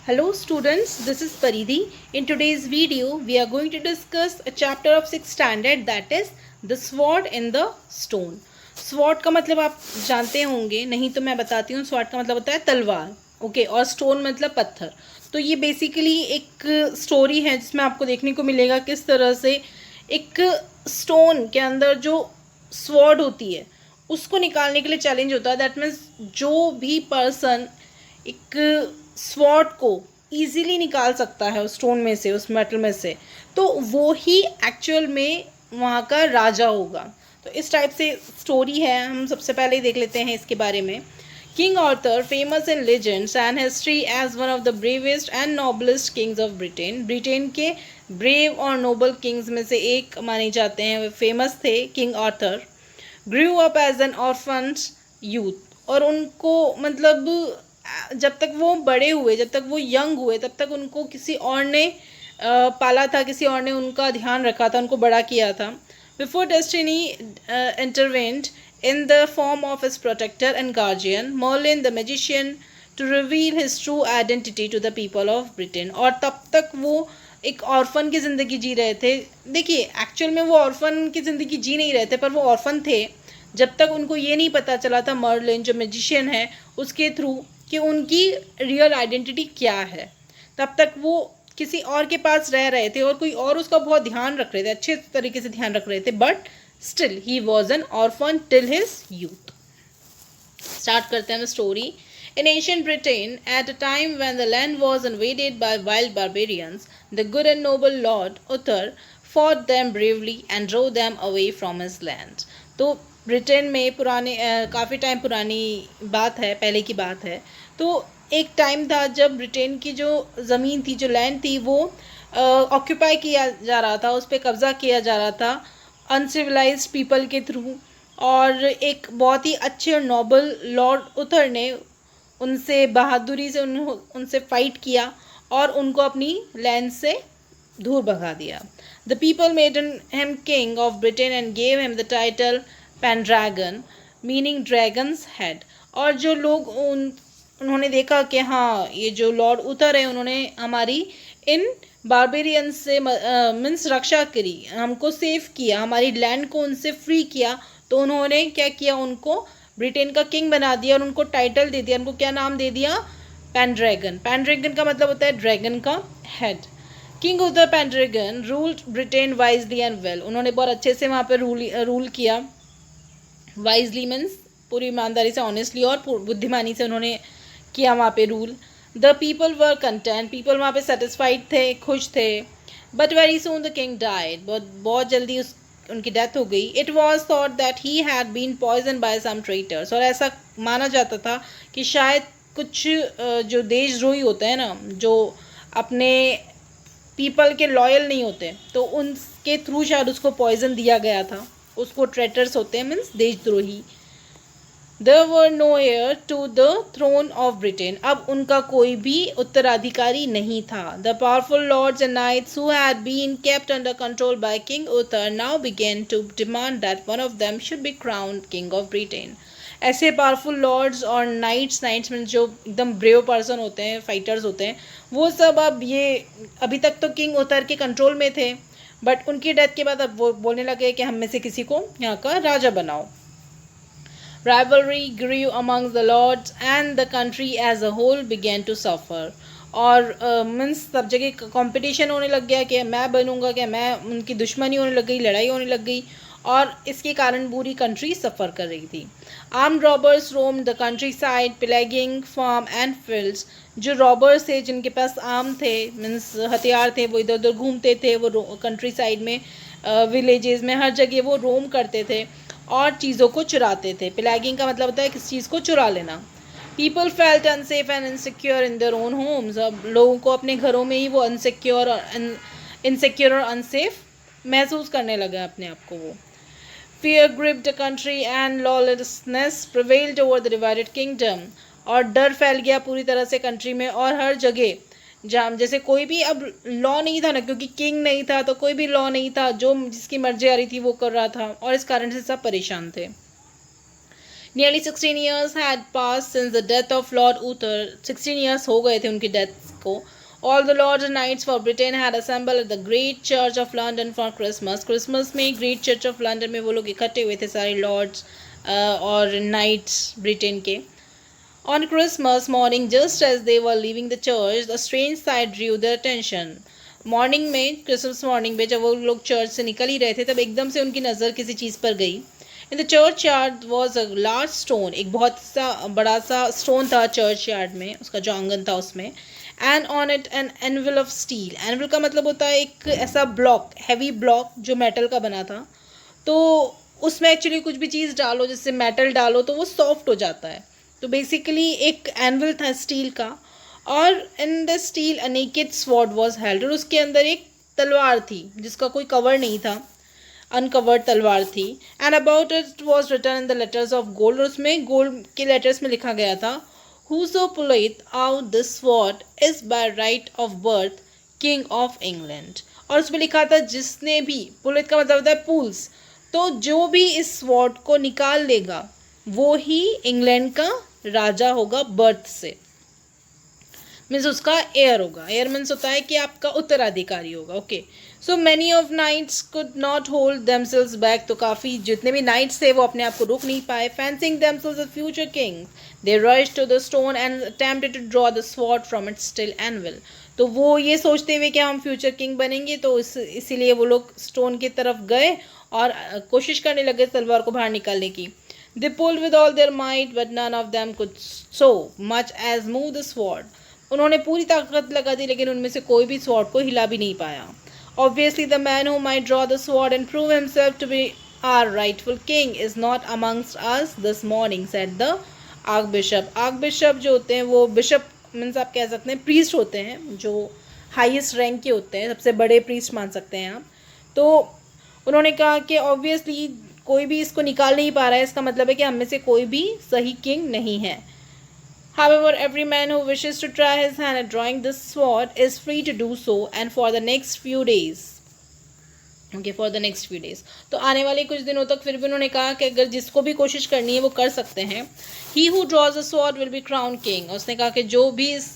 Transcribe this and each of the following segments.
Hello students, this is Paridhi. In today's video, we are going to discuss a chapter of 6th standard, that is the sword in the stone. Sword का मतलब आप जानते होंगे, नहीं तो मैं बताती हूँ. स्वॉर्ड का मतलब होता है तलवार, ओके, और स्टोन मतलब पत्थर. तो ये बेसिकली एक स्टोरी है जिसमें आपको देखने को मिलेगा किस तरह से एक स्टोन के अंदर जो स्वॉर्ड होती है उसको निकालने के लिए चैलेंज होता है. दैट मीन्स जो भी पर्सन एक स्वॉर्ड को ईजीली निकाल सकता है उस स्टोन में से, उस मेटल में से, तो वो ही एक्चुअल में वहाँ का राजा होगा. तो इस टाइप से स्टोरी है. हम सबसे पहले ही देख लेते हैं इसके बारे में. King Arthur, famous in legends and history as one of the bravest and noblest kings of Britain. Britain के ब्रेव और नोबल किंग्स में से एक माने जाते हैं, वे फेमस थे King Arthur. Grew up as an orphan youth, और उनको मतलब जब तक वो बड़े हुए, जब तक वो यंग हुए, तब तक उनको किसी और ने पाला था, किसी और ने उनका ध्यान रखा था, उनको बड़ा किया था. Before destiny intervened in the form of his protector and guardian Merlin the magician to reveal his true identity to the people of Britain. और तब तक वो एक ऑर्फन की ज़िंदगी जी रहे थे. देखिए, एक्चुअल में वो ऑर्फन की ज़िंदगी जी नहीं रहे थे, पर वो ऑर्फन थे जब तक उनको ये नहीं पता चला था, मर्लिन जो मैजिशियन है उसके थ्रू, कि उनकी रियल आइडेंटिटी क्या है. तब तक वो किसी और के पास रह रहे थे और कोई और उसका बहुत ध्यान रख रहे थे, अच्छे तरीके से ध्यान रख रहे थे, but still he was an orphan till his youth. Start करते हैं story. In ancient Britain, at a time when the land was invaded by wild barbarians, the good and noble Lord Uther fought them bravely and drove them away from his land. तो Britain में पुराने काफ़ी time पुरानी बात है, पहले की बात है. तो एक टाइम था जब ब्रिटेन की जो ज़मीन थी, जो लैंड थी, वो ऑक्यूपाई किया जा रहा था, उस पर कब्ज़ा किया जा रहा था अनसिविलाइज पीपल के थ्रू. और एक बहुत ही अच्छे और नोबल लॉर्ड उथर ने उनसे बहादुरी से उनसे फाइट किया और उनको अपनी लैंड से दूर भगा दिया. The people made him king of Britain and gave him the title Pendragon, meaning dragon's head. और जो लोग उन्होंने देखा कि हाँ, ये जो लॉर्ड उतर है, उन्होंने हमारी इन बारबेरियंस से मीन्स रक्षा करी, हमको सेव किया, हमारी लैंड को उनसे फ्री किया, तो उन्होंने क्या किया, उनको ब्रिटेन का किंग बना दिया और उनको टाइटल दे दिया. उनको क्या नाम दे दिया? पेनड्रैगन. पेनड्रैगन का मतलब होता है ड्रैगन का head. King Uther Pendragon ruled Britain wisely and well. उन्होंने बहुत अच्छे से वहाँ पे रूल किया. वाइजली मीन्स पूरी ईमानदारी से, ऑनेस्टली और बुद्धिमानी से उन्होंने किया वहाँ पे rule. The people were content. People वहाँ पे सेटिस्फाइड थे, खुश थे. But very soon the king died. बहुत जल्दी उनकी डेथ हो गई. It was thought that he had been poison by some traitors. और ऐसा माना जाता था कि शायद कुछ जो देशद्रोही होते हैं ना, जो अपने पीपल के लॉयल नहीं होते, तो उनके थ्रू शायद उसको पॉइजन दिया गया था. उसको ट्रेटर्स होते हैं, मीन्स देशद्रोही. There were no heir to the throne of Britain. अब उनका कोई भी उत्तराधिकारी नहीं था. The powerful lords and knights who had been kept under control by King Uther now began to demand that one of them should be crowned king of Britain. ऐसे powerful Lord's और nights में जो एकदम brave person होते हैं, fighters होते हैं, वो सब अब ये अभी तक तो किंग उतर के कंट्रोल में थे, बट उनकी डेथ के बाद अब वो बोलने लगे कि हम में से किसी को यहाँ का राजा बनाओ. Rivalry grew among the lords and the country as a whole began to suffer. और मीन्स सब जगह कंपटीशन होने लग गया कि मैं बनूंगा, क्या मैं, उनकी दुश्मनी होने लग गई, लड़ाई होने लग गई, और इसके कारण पूरी कंट्री सफ़र कर रही थी. Armed robbers roam the countryside pillaging farm and fields. जो रॉबर्स थे, जिनके पास आर्म थे, मीन्स हथियार थे, वो इधर उधर घूमते थे. वो कंट्री साइड में, विलेजेस में, हर जगह वो रोम करते थे और चीज़ों को चुराते थे. पिलैगिंग का मतलब होता है किसी चीज़ को चुरा लेना. People felt unsafe and insecure in their own homes. अब लोगों को अपने घरों में ही वो इनसिक्योर और अनसेफ महसूस करने लगा अपने आप को. वो fear gripped the country and lawlessness prevailed over the divided kingdom. और डर फैल गया पूरी तरह से कंट्री में, और हर जगह जहाँ जैसे कोई भी अब लॉ नहीं था ना, क्योंकि किंग नहीं था तो कोई भी लॉ नहीं था, जो जिसकी मर्जी आ रही थी वो कर रहा था, और इस कारण से सब परेशान थे. Nearly 16 years had passed since the death of Lord Uther. 16 years हो गए थे उनकी डेथ को. All the lords and knights for Britain had assembled at the Great Church of London for Christmas. Christmas में Great Church of London में वो लोग इकट्ठे हुए थे सारे लॉर्ड्स और नाइट्स ब्रिटेन के. On Christmas morning, just as they were leaving the church, a strange sight drew their attention. Morning में, क्रिसमस मॉर्निंग में जब वो लोग चर्च से निकल ही रहे थे तब एकदम से उनकी नज़र किसी चीज़ पर गई. In the church yard was a large stone. एक बहुत सा बड़ा सा स्टोन था चर्च यार्ड में, उसका जो आंगन था उसमें. And on it an anvil of steel. Anvil का मतलब होता है एक ऐसा ब्लॉक, हैवी ब्लॉक जो मेटल का बना था. तो उसमें एक्चुअली कुछ भी चीज़ डालो, जैसे मेटल डालो तो वो सॉफ्ट हो जाता है. तो बेसिकली एक एनविल था स्टील का, और in the steel a naked sword was held. और उसके अंदर एक तलवार थी जिसका कोई कवर नहीं था, अनकवर्ड तलवार थी. And about it was written in the letters of gold. और उसमें गोल्ड के लेटर्स में लिखा गया था, Whoso pulleth out this sword is by right of birth king of England. और उसमें लिखा था जिसने भी, पुलित का मतलब होता है पूल्स, तो जो भी इस स्वॉर्ड को निकाल लेगा वो ही इंग्लैंड का राजा होगा बर्थ से. मीन्स उसका एयर होगा. एयर मीन्स होता है कि आपका उत्तराधिकारी होगा. Okay, so many of knights could not hold themselves back. तो काफ़ी जितने भी नाइट्स थे वो अपने आप को रोक नहीं पाए. Fancying themselves a future king, they rushed to the stone and attempted to draw the sword from its still anvil. तो वो ये सोचते हुए कि हम फ्यूचर किंग बनेंगे, तो इसीलिए वो लोग स्टोन की तरफ गए और कोशिश करने लगे तलवार को बाहर निकालने की. They pulled with all their might, but none of them could so much as move the sword. उन्होंने पूरी ताकत लगा दी लेकिन उनमें से कोई भी स्वॉर्ड को हिला भी नहीं पाया. Obviously the man who might draw the sword and prove himself to be our rightful king is not amongst us this morning, said the archbishop. archbishop जो होते हैं वो बिशप मीन्स आप कह सकते हैं प्रीस्ट होते हैं, जो हाईएस्ट रैंक के होते हैं, सबसे बड़े प्रीस्ट मान सकते हैं आप. तो उन्होंने कहा कि ऑब्वियसली कोई भी इसको निकाल नहीं पा रहा है, इसका मतलब है कि हम में से कोई भी सही किंग नहीं है. However, every man who wishes to try his hand at drawing this sword is free to do so, and for the next few days. Okay, for the next few days. तो आने वाले कुछ दिनों तक फिर भी उन्होंने कहा कि अगर जिसको भी कोशिश करनी है वो कर सकते हैं. He who draws a sword will be crowned king. उसने कहा कि जो भी इस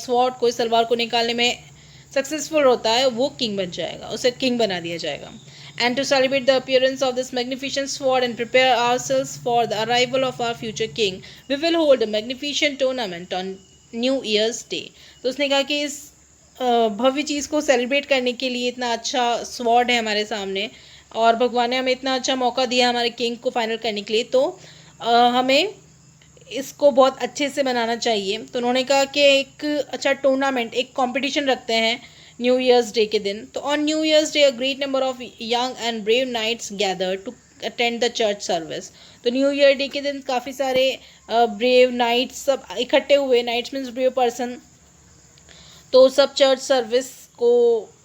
स्वॉर्ड को, इस तलवार को निकालने में सक्सेसफुल होता है वो किंग बन जाएगा, उसे किंग बना दिया जाएगा. And to celebrate the appearance of this magnificent sword and prepare ourselves for the arrival of our future king, we will hold a magnificent tournament on New Year's Day. तो उसने कहा कि इस भव्य चीज़ को सेलिब्रेट करने के लिए, इतना अच्छा स्वॉर्ड है हमारे सामने और भगवान ने हमें इतना अच्छा मौका दिया हमारे किंग को फाइनल करने के लिए, तो हमें इसको बहुत अच्छे से मनाना चाहिए. तो उन्होंने कहा कि एक अच्छा टूर्नामेंट, एक कॉम्पिटिशन रखते हैं न्यू ईयर्स डे के दिन. तो on New Year's Day a great number of young and brave knights gather to attend the church service. तो न्यू ईयर डे के दिन काफ़ी सारे ब्रेव नाइट्स सब इकट्ठे हुए. Knights means brave person. तो सब चर्च सर्विस को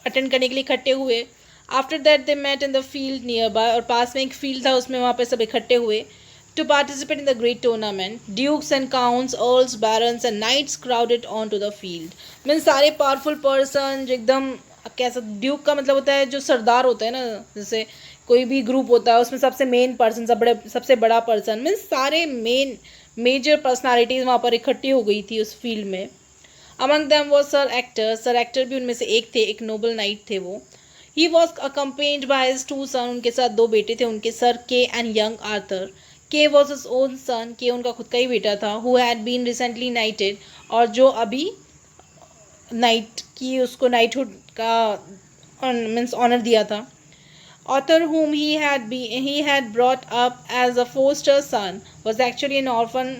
अटेंड करने के लिए इकट्ठे हुए. After that they met in the field nearby. और पास में एक फील्ड था, उसमें वहाँ पे सब इकट्ठे हुए to participate in the great tournament. Dukes and counts, earls, barons and knights crowded onto the field. Means सारे पावरफुल पर्सन जो एकदम कैसा, ड्यूक का मतलब होता है जो सरदार होता है ना, जैसे कोई भी ग्रुप होता है उसमें सबसे मेन पर्सन, सबसे बड़ा पर्सन, मीन्स सारे मेजर पर्सनालिटीज़ वहाँ पर इकट्ठी हो गई थी उस फील्ड में. Among them was sir Ector. Sir actor भी उनमें से एक थे, एक नोबल नाइट थे वो. He was accompanied by his 2 son. उनके साथ 2 बेटे थे उनके, Sir Kay and young Arthur. Kay was his own son. Kay उनका खुद का ही बेटा था. Who had been recently knighted. और जो अभी नाइट की, उसको नाइटहुड का मीन्स ऑनर दिया था. Arthur, whom he had brought up as a foster son, was actually an orphan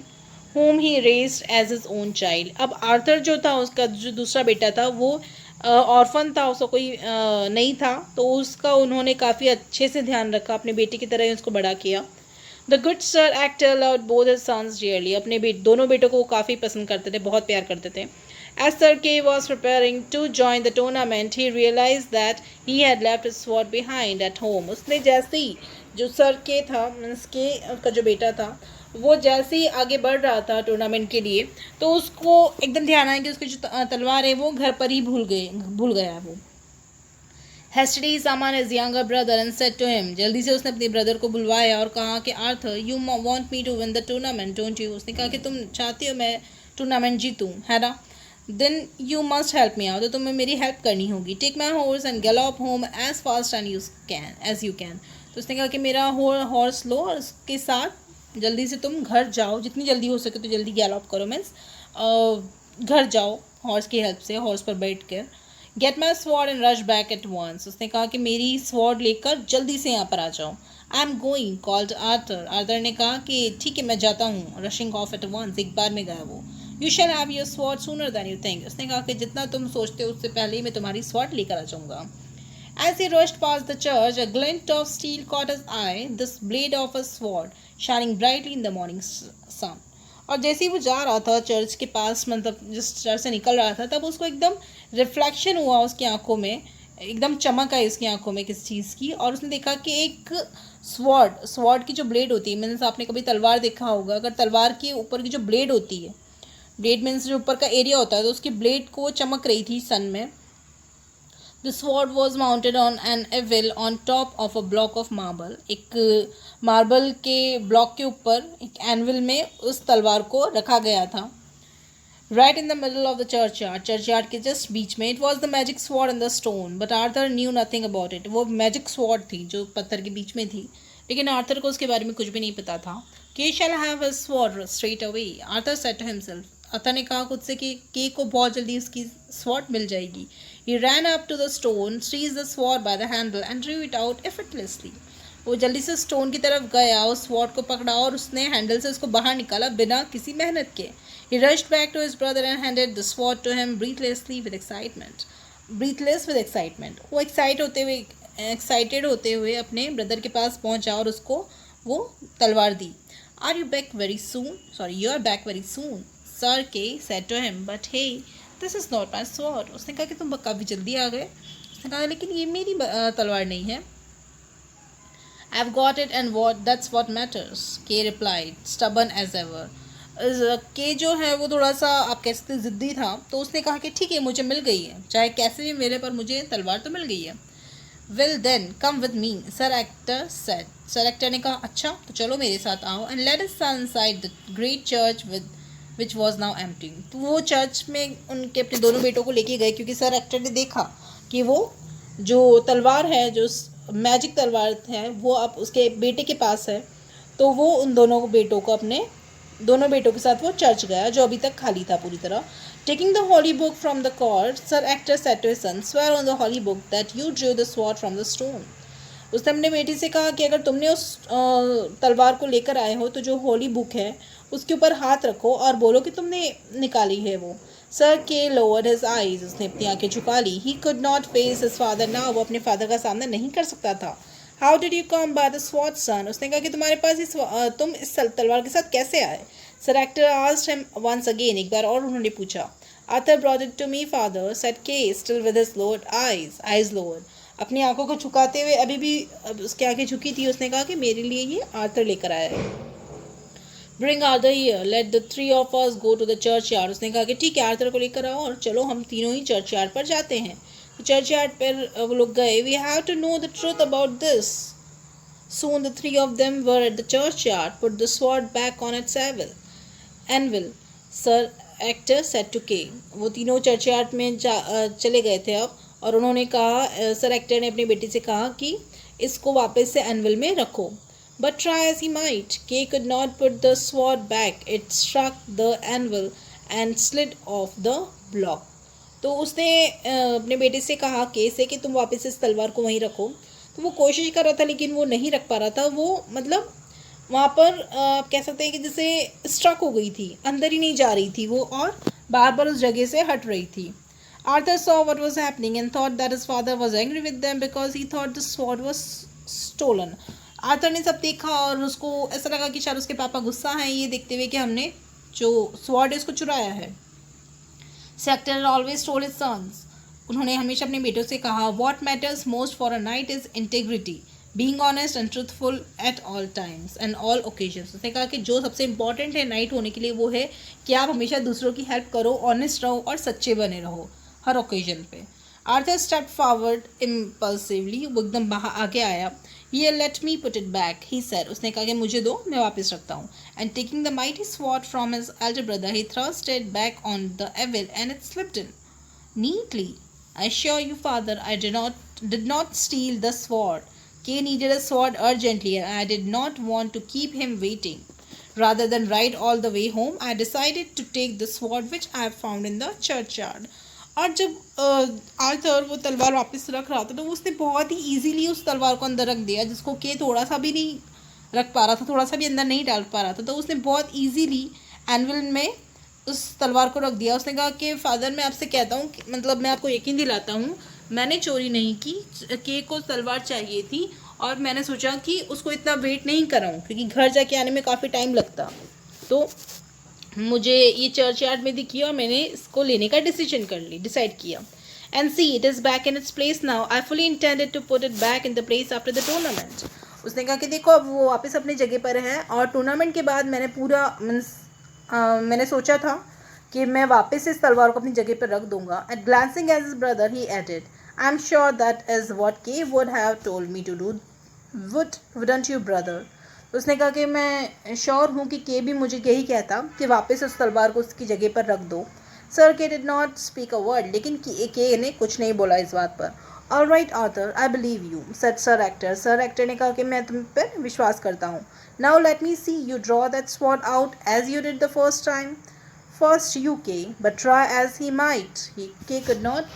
whom he raised as his own child. अब आर्थर जो था, उसका जो दूसरा बेटा था, वो ऑर्फन था, उसका कोई नहीं था, तो उसका उन्होंने काफ़ी अच्छे से ध्यान रखा, अपने बेटे की तरह ही उसको बड़ा किया. The good sir actor loved both his sons dearly. अपने दोनों बेटों को वो काफ़ी पसंद करते थे, बहुत प्यार करते थे. As Sir Kay was preparing to join the tournament, he realized that he had left his sword behind at home. उसने जैसे ही, जो सर के था, मीन्स के का जो बेटा था, वो जैसे ही आगे बढ़ रहा था टूर्नामेंट के लिए, तो उसको एकदम ध्यान आया कि उसकी जो तलवार है वो घर पर ही भूल गया वो. Hastily he summoned his younger brother and said to him, जल्दी से उसने अपने ब्रदर को बुलवाया और कहा कि Arthur, you want me to win the tournament, don't you? उसने कहा कि तुम चाहती हो मैं टूर्नामेंट जीतूं, है ना? Then you must help me out, तो तुम्हें मेरी हेल्प करनी होगी. Take my horse and gallop home as fast as you can. तो उसने कहा कि मेरा हॉर्स लो और उसके साथ जल्दी से तुम घर जाओ, जितनी जल्दी हो सके तो जल्दी गैलॉप करो, मीन्स घर जाओ हॉर्स की हेल्प से, हॉर्स पर बैठ कर. Get my sword and rush back at once. उसने कहा कि मेरी स्वॉर्ड लेकर जल्दी से यहाँ पर आ जाओ. I am going called Arthur. Arthur ने कहा कि ठीक है मैं जाता हूँ. रशिंग ऑफ एट वंस, एक बार में गया वो. You shall have your sword sooner than you think. उसने कहा कि जितना तुम सोचते हो उससे पहले ही मैं तुम्हारी स्वॉर्ड लेकर आ जाऊँगा. As he rushed past the church, a glint of steel caught his eye, this blade of a sword, shining brightly in the morning sun. और जैसे ही वो जा रहा था चर्च के पास, मतलब जिस चर्च से निकल रहा था, तब उसको एकदम रिफ्लेक्शन हुआ उसकी आंखों में, एकदम चमक आई उसकी आंखों में किसी चीज़ की, और उसने देखा कि एक स्वॉर्ड की जो ब्लेड होती है, मीन्स आपने कभी तलवार देखा होगा, अगर तलवार के ऊपर की जो ब्लेड होती है, ब्लेड मीन्स जो ऊपर का एरिया होता है, तो उसकी ब्लेड को चमक रही थी सन में. The sword was mounted on an anvil on top of a block of marble. एक मार्बल के ब्लॉक के ऊपर एक एनविल में उस तलवार को रखा गया था. Right in the middle of the churchyard के जस्ट बीच में. It was the magic sword in the stone, but Arthur knew nothing about it. वो मैजिक स्वॉर्ड थी जो पत्थर के बीच में थी, लेकिन आर्थर को उसके बारे में कुछ भी नहीं पता था. Kay shall have his sword straight away, Arthur said to himself. Arthur ने कहा खुद से कि के को बहुत जल्दी उसकी स्वॉर्ड मिल जाएगी. He ran up to the stone, seized the sword by the handle and drew it out effortlessly. वो जल्दी से स्टोन की तरफ गया, उस स्वॉर्ड को पकड़ा और उसने हैंडल से उसको बाहर निकाला बिना किसी मेहनत के. He rushed back to his brother and handed the sword to him breathless with excitement. वो एक्साइटेड होते हुए अपने ब्रदर के पास पहुंचा और उसको वो तलवार दी. You are back very soon, Sir Kay said to him, but hey, this is not my sword. उसने कहा कि तुम काफ़ी जल्दी आ गए. उसने कहा लेकिन ये मेरी तलवार नहीं है. I have got it and that's what matters, के रिप्लाइड स्टबर्न एज एवर. के जो है वो थोड़ा सा आप कह सकते ज़िद्दी था, तो उसने कहा कि ठीक है मुझे मिल गई है, चाहे कैसे भी मिले पर मुझे तलवार तो मिल गई है. Will then come with me, Sir Ector said. Sir Ector ने कहा अच्छा तो चलो मेरे साथ आओ. And let us inside the great church which was now empty. तो वो चर्च में उनके अपने दोनों बेटों को लेके गए, क्योंकि सर एक्टर ने देखा कि वो जो तलवार है, जो मैजिक तलवार है, वो अब उसके बेटे के पास है. तो वो उन दोनों बेटों को अपने दोनों बेटों के साथ वो चर्च गया जो अभी तक खाली था पूरी तरह. Taking the holy book from the cord, Sir Ector said to his son, swear on the holy book that you drew the sword from the stone. उसने अपने बेटी से कहा कि अगर तुमने उस तलवार को लेकर आए हो तो जो हॉली बुक है उसके ऊपर हाथ रखो और बोलो कि तुमने निकाली है वो. सर के लोअर्ड हिज आईज. उसने अपनी आंखें झुका ली. He could not face his father now. वो अपने फादर का सामना नहीं कर सकता था. How did you come by the sword son. उसने कहा कि तुम्हारे पास तुम इस तलवार के साथ कैसे आए. Sir Ector asked him once again. एक बार और उन्होंने पूछा. Arthur brought it to me father, said Kay still with his lowered eyes lowered. अपनी आंखों को झुकाते हुए, अभी भी उसकी आंखें झुकी थी, उसने कहा कि मेरे लिए ये आर्थर लेकर आया है. Bring Arthur here, let the three of us go to the churchyard. उसने कहा कि ठीक है आर्थर को लेकर आओ और चलो हम तीनों ही चर्च यार्ड पर जाते हैं. तो चर्च यार्ड पर वो लोग गए. We have to know the truth about this. Soon the three of them were at the churchyard, put the sword back on its anvil. Sir actor said to Kay. वो तीनों churchyard में चले गए थे अब, और उन्होंने कहा, सर एक्टर ने अपनी बेटी से कहा कि इसको वापस से एनविल में रखो. But try as he might, Kay could not put the sword back. It struck the anvil and slid off the block. तो उसने अपने बेटे से कहा के से कि तुम वापस इस तलवार को वहीं रखो. तो वो कोशिश कर रहा था लेकिन वो नहीं रख पा रहा था. वो मतलब वहाँ पर आप कह सकते हैं कि जैसे स्ट्रक हो गई थी, अंदर ही नहीं जा रही थी वो, और बार बार उस जगह से हट रही थी. Arthur saw what was happening and thought that his father was angry with them because he thought the sword was stolen. Arthur ने सब देखा और उसको ऐसा लगा कि शायद उसके पापा गुस्सा हैं ये देखते हुए कि हमने जो स्वॉर्ड है उसको चुराया है. Sector always told his sons. उन्होंने हमेशा अपने बेटों से कहा, What matters most for a knight is integrity, being honest and truthful at all times and all occasions. उसने कहा कि जो सबसे इम्पॉर्टेंट है नाइट होने के लिए वो है कि आप हमेशा दूसरों की हेल्प करो, ऑनेस्ट रहो और सच्चे बने रहो हर ओकेजन पे. आर्थर स्टेप फॉरवर्ड इम्पल्सिवली, वो एकदम बाहर आगे आया. Here, let me put it back, he said. उसने कहा कि मुझे दो, मैं वापस रखता हूँ. And taking the mighty sword from his elder brother, he thrust it back on the evil, and it slipped in neatly. I assure you, father, I did not steal the sword. Kay needed a sword urgently, and I did not want to keep him waiting. Rather than ride all the way home, I decided to take the sword which I found in the churchyard. और जब Arthur वो तलवार वापस रख रहा था तो उसने बहुत ही इजीली उस तलवार को अंदर रख दिया, जिसको के थोड़ा सा भी नहीं रख पा रहा था, थोड़ा सा भी अंदर नहीं डाल पा रहा था. तो उसने बहुत इजीली एनविल में उस तलवार को रख दिया. उसने कहा कि फादर, मैं आपसे कहता हूँ, मतलब मैं आपको यकीन दिलाता हूँ, मैंने चोरी नहीं की. के को तलवार चाहिए थी और मैंने सोचा कि उसको इतना वेट नहीं कराऊँ, क्योंकि घर जाके आने में काफ़ी टाइम लगता. तो मुझे ये चर्च यार्ड में दिखी और मैंने इसको लेने का डिसाइड किया. And see, it is back in its place now. I fully intended to put it back in the place after the tournament. उसने कहा कि देखो, अब वो वापस अपनी जगह पर है और टूर्नामेंट के बाद मैंने पूरा मैंने सोचा था कि मैं वापस इस तलवार को अपनी जगह पर रख दूंगा. At glancing as his brother he added, I am sure that is what Kay would have told me to do. Wouldn't you brother? उसने कहा कि मैं श्योर हूँ कि के भी मुझे यही कहता कि वापस उस तलवार को उसकी जगह पर रख दो. Sir Kay did not speak a word, लेकिन के ने कुछ नहीं बोला इस बात पर. All right Arthur, I believe you, said sir Ector. Sir Ector ने कहा कि मैं तुम पर विश्वास करता हूँ. Now let me see you draw that sword out as you did the first time. First you, Kay, but try as he might, Kay could not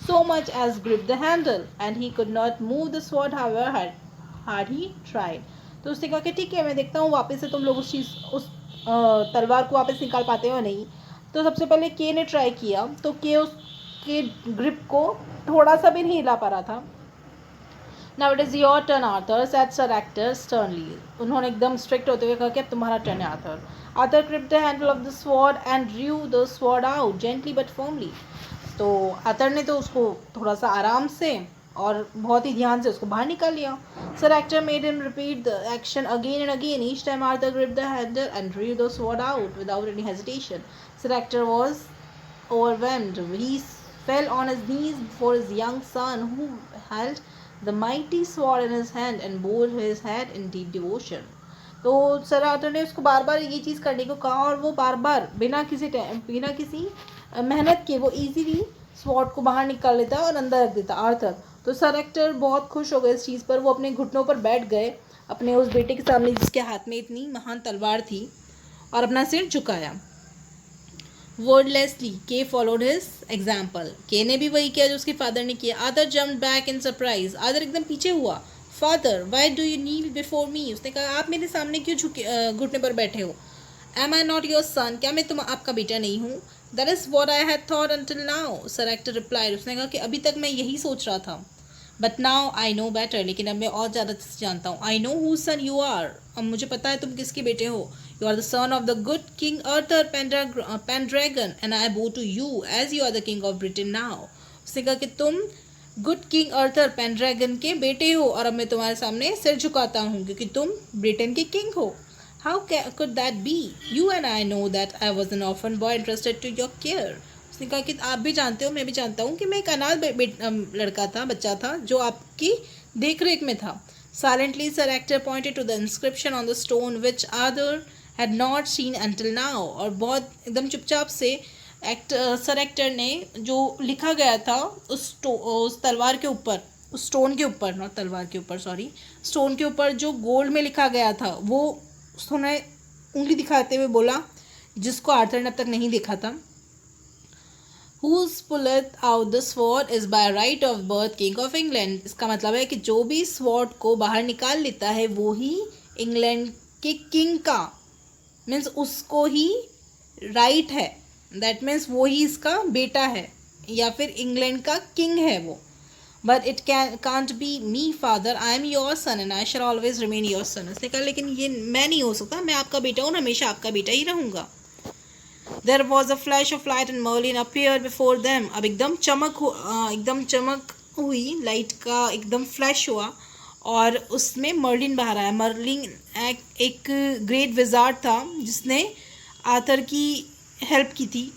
so much as grip the handle, and he could not move the sword however hard he tried. तो उसने कहा कि ठीक है, मैं देखता हूँ वापस से तुम लोग उस तलवार को वापस निकाल पाते हो नहीं. तो सबसे पहले के ने ट्राई किया, तो के उसके ग्रिप को थोड़ा सा भी नहीं हिला पा रहा था. Now it is your turn, Arthur, said Sir Actor sternly. उन्होंने एकदम स्ट्रिक्ट होते हुए कहा कि अब तुम्हारा टर्न है, Arthur. Arthur gripped the handle of the sword and drew the sword out gently but firmly. तो आर्थर ने तो उसको थोड़ा सा आराम से और बहुत ही ध्यान से उसको बाहर निकाल लिया. Sir Actor made him repeat the action again and again. Each time Arthur gripped the handle and drew the sword out without any hesitation. Sir Actor was overwhelmed. He fell on his knees before his young son, who held the mighty sword in his hand and bore his head in deep devotion. तो sir Arthur ने उसको बार बार ये चीज़ करने को कहा और वो बार बार बिना किसी मेहनत के वो इजीली स्वॉर्ड को बाहर निकाल लेता और अंदर रख देता आर्थर. तो सर एक्टर बहुत खुश हो गए इस चीज़ पर. वो अपने घुटनों पर बैठ गए अपने उस बेटे के सामने जिसके हाथ में इतनी महान तलवार थी और अपना सिर झुकाया. Wordlessly, Kay followed his example. Kay ने भी वही किया जो उसके फादर ने किया. Arthur jumped back in surprise. Arthur एकदम पीछे हुआ. Father, why do you kneel before me? उसने कहा, आप मेरे सामने क्यों घुटने पर बैठे हो? Am I not your son? क्या मैं आपका बेटा नहीं हूँ? That is what I had thought until now, Sir Actor replied. उसने कहा कि अभी तक मैं यही सोच रहा था. But now I know better. लेकिन अब मैं और ज़्यादा जानता हूँ. I know whose son you are. अब मुझे पता है तुम किसके बेटे हो. You are the son of the good King Arthur Pendragon, and I bow to you as you are the king of Britain now. उसने कहा कि तुम गुड किंग आर्थर पेनड्रैगन के बेटे हो और अब मैं तुम्हारे सामने सिर झुकाता हूँ क्योंकि तुम ब्रिटेन के किंग हो. How could that be? You and I know that I was an orphan boy entrusted to your care. उसने कहा कि आप भी जानते हो, मैं भी जानता हूँ कि मैं एक अनाथ लड़का था, बच्चा था जो आपकी देख रेख में था. Silently, Sir Actor pointed to the inscription on the stone which Arthur had not seen until now. और बहुत एकदम चुपचाप से सर एक्टर ने जो लिखा गया था उस तलवार के ऊपर, उस स्टोन के ऊपर, नॉट तलवार के ऊपर, सॉरी, स्टोन के ऊपर जो गोल्ड में लिखा गया था वो उसने उंगली दिखाते हुए बोला, जिसको आर्थर ने अब तक नहीं देखा था. Whose pulleth out the sword is by right of birth king of England. इसका मतलब है कि जो भी स्वॉर्ड को बाहर निकाल लेता है वो ही इंग्लैंड के किंग का, मीन्स उसको ही राइट है. दैट मीन्स वो ही इसका बेटा है या फिर इंग्लैंड का किंग है वो. But it can't be me father, I am your son and I shell always remain your son. उसने कहा लेकिन ये मैं नहीं हो सकता, मैं आपका बेटा हूँ, हमेशा आपका बेटा ही रहूँगा. There was a flash of light and Merlin appeared before them. अब एकदम चमक हुई, लाइट का एकदम फ्लैश हुआ और उसमें मर्लिन बाहर आया. मर्लिन एक ग्रेट विजार्ड था जिसने आर्थर की हेल्प की थी.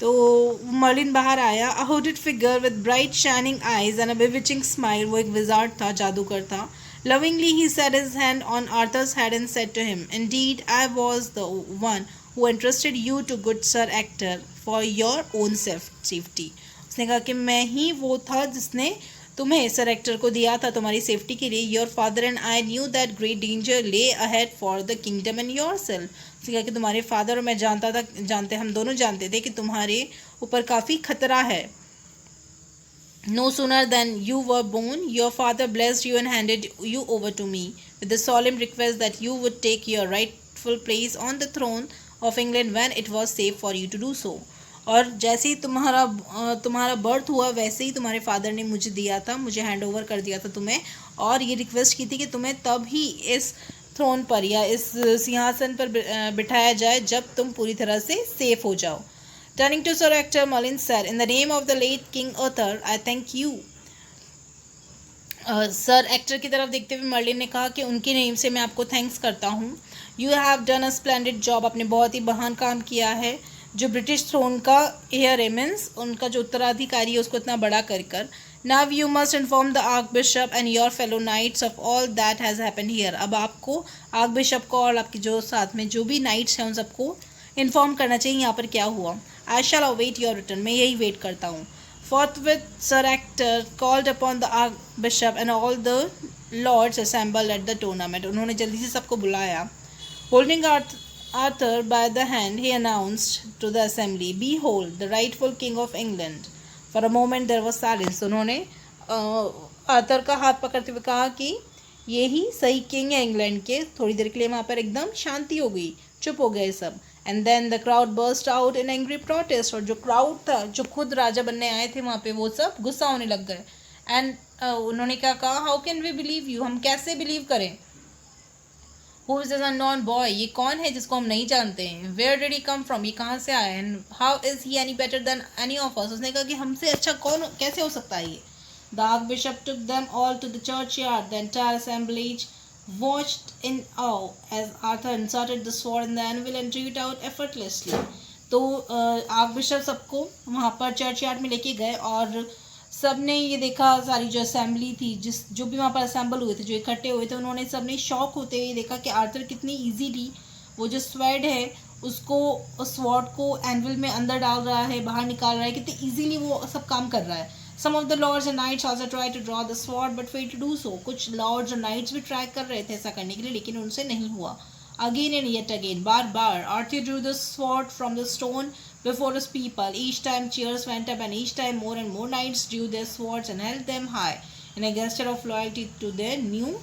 तो मर्लिन बाहर आया. अ hooded figure with bright shining eyes and a bewitching smile. वो एक विजार्ड था, जादूगर था. Lovingly he set his hand on Arthur's head and said to him, "Indeed, I was the one who entrusted you to good Sir Ector for your own safety." उसने कहा कि मैं ही वो था जिसने तुम्हें सर एक्टर को दिया था तुम्हारी सेफ्टी के लिए. Your father and I knew that great danger lay ahead for the kingdom and yourself. उसने कहा कि तुम्हारे फादर और मैं हम दोनों जानते थे कि तुम्हारे ऊपर काफ़ी खतरा है. No sooner than you were born, your father blessed you and handed you over to me with the solemn request that you would take your rightful place on the throne of England when it was safe for you to do so. और जैसे ही तुम्हारा birth हुआ वैसे ही तुम्हारे father ने मुझे दिया था, मुझे हैंड ओवर कर दिया था तुम्हें, और ये रिक्वेस्ट की थी कि तुम्हें तब ही इस थ्रोन पर या इस सिंहासन पर बिठाया जाए जब तुम पूरी तरह से सेफ हो जाओ. Turning to Sir Ector, Merlin said, "In the name of the late King Arthur, I thank you." Sir actor की तरफ देखते हुए मर्लिन ने कहा कि उनके नेम से मैं आपको थैंक्स करता हूँ. You have done a splendid job. आपने बहुत ही महान काम किया है. जो ब्रिटिश थ्रोन का हेयर है, मीन्स उनका जो उत्तराधिकारी है, उसको इतना बड़ा कर. Now you must inform the archbishop and your fellow knights of all that has happened here. अब आपको आर्क बिशप को और आपके जो साथ में जो भी नाइट्स हैं उन सबको इन्फॉर्म करना चाहिए यहाँ पर क्या हुआ. I shall await your return. मैं यही वेट करता हूँ. Forthwith Sir Ector called upon the Archbishop and all the lords assembled at the tournament. उन्होंने जल्दी से सबको बुलाया. Holding Arthur by the hand, he announced to the assembly, "Behold, the rightful king of England." For a moment there was silence. उन्होंने Arthur का हाथ पकड़ते हुए कहा कि ये ही सही किंग है इंग्लैंड के. थोड़ी देर के लिए वहाँ पर एकदम शांति हो गई, चुप हो गए सब. And then the crowd burst out in angry protest. और जो क्राउड था, जो खुद राजा बनने आए थे वहाँ पे, वो सब गुस्सा होने लग गए. एंड उन्होंने क्या कहा, how can we believe you, हम कैसे बिलीव करें. Who is this unknown boy, ये कौन है जिसको हम नहीं जानते हैं. Where did he come from, ये कहाँ से आया. And how is he any better than any of us. उसने कहा कि हमसे अच्छा कौन कैसे हो सकता है ये. The archbishop took them all to the churchyard. The entire assemblies watched in awe as Arthur inserted the sword in the anvil and drew it out effortlessly. तो आर्कबिशप सबको वहाँ पर चर्च यार्ड में लेके गए और सब ने ये देखा, सारी जो असेंबली थी, जो भी वहाँ पर असेंबल हुए थे, जो इकट्ठे हुए थे, उन्होंने सबने शॉक होते हुए देखा कि आर्थर कितनी ईजीली वो जो स्वॉर्ड है उसको, उस स्वॉर्ड को एनविल में अंदर डाल रहा है, बाहर निकाल रहा है, कितनी ईजीली वो सब काम कर रहा है. Some of the lords and knights also tried to draw the sword but failed to do so. कुछ lords और knights भी ट्राई कर रहे थे ऐसा करने के लिए, लेकिन उनसे नहीं हुआ. Again and yet again, bar Arthur drew the sword from the stone before his people. Each time cheers went up and each time more and more knights drew their swords and held them high in a gesture of loyalty to their new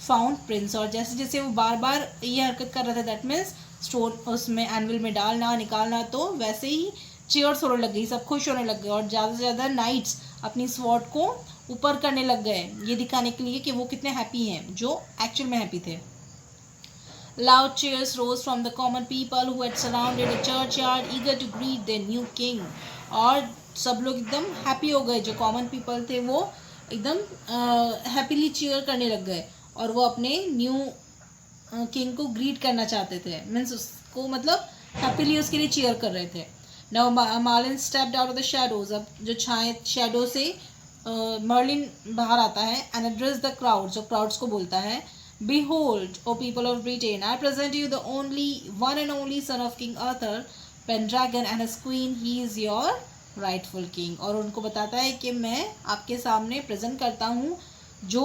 found prince. और जैसे जैसे वो बार ये हरकत कर रहा था, that means stone उसमें एनविल में डालना निकालना, तो वैसे ही चीयर्स होने लग गई, सब खुश होने लग गए और ज़्यादा से ज़्यादा नाइट्स अपनी स्वॉर्ड को ऊपर करने लग गए, ये दिखाने के लिए कि वो कितने हैप्पी हैं, जो एक्चुअल में हैप्पी थे. Loud cheers rose from the common people who had surrounded the churchyard, eager to greet their new king. और सब लोग एकदम हैप्पी हो गए, जो कॉमन पीपल थे वो एकदम हैप्पीली चीयर करने लग गए और वो अपने न्यू किंग को ग्रीट करना चाहते थे, मीन्स उसको मतलब हैप्पीली उसके लिए चीयर कर रहे थे. Now Merlin stepped out of the shadows. अब जो छाए शैडो से मर्लिन बाहर आता है and addressed the crowds. जो क्राउड्स को बोलता है, "Behold, O people of Britain, I present you the one and only son of King Arthur, Pendragon and his queen. He is your rightful king." और उनको बताता है कि मैं आपके सामने प्रेजेंट करता हूँ जो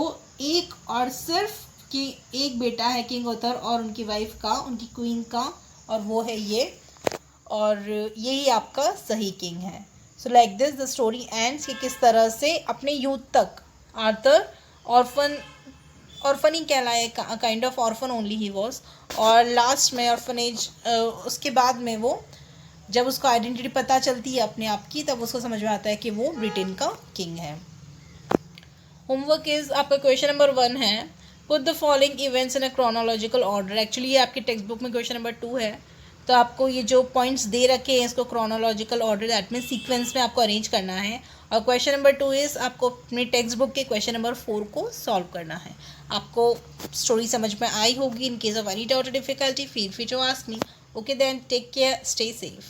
एक और सिर्फ कि एक बेटा है किंग आर्थर और उनकी वाइफ का, उनकी क्वीन का, और वो है ये, और यही आपका सही किंग है. So like this the story ends कि किस तरह से अपने यूथ तक आर्थर ऑर्फन ही कहलाए, kind of orphan only he was, और लास्ट में ऑर्फनेज, उसके बाद में वो जब उसको आइडेंटिटी पता चलती है अपने आप की, तब उसको समझ में आता है कि वो ब्रिटेन का किंग है. होमवर्क इज आपका क्वेश्चन नंबर 1 है, put the following events in a chronological order. Actually ये आपकी टेक्स्ट बुक में क्वेश्चन नंबर 2 है, तो आपको ये जो पॉइंट्स दे रखे हैं इसको chronological order, that mean sequence में आपको अरेंज करना है. और क्वेश्चन नंबर 2 इज आपको अपनी टेक्स्ट बुक के क्वेश्चन नंबर 4 को सॉल्व करना है. आपको स्टोरी समझ में आई होगी. In case of any doubt और difficulty feel free to ask me. Okay then, take care, stay safe.